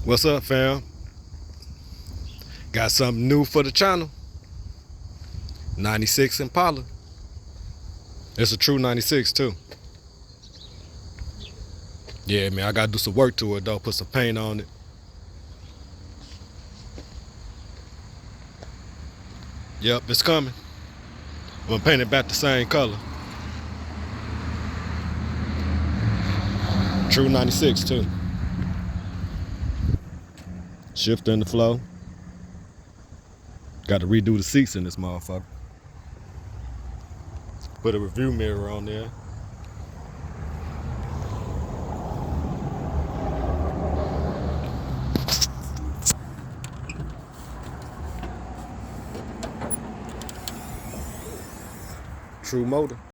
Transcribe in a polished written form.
What's up, fam? Got something new for the channel. 96 Impala. It's a true 96 too. Yeah, man, I gotta do some work to it though. Put some paint on it. Yep, it's coming. I'm gonna paint it back the same color. True 96 too. Shifter in the flow. Got to redo the seats in this motherfucker. Put a review mirror on there. True motor.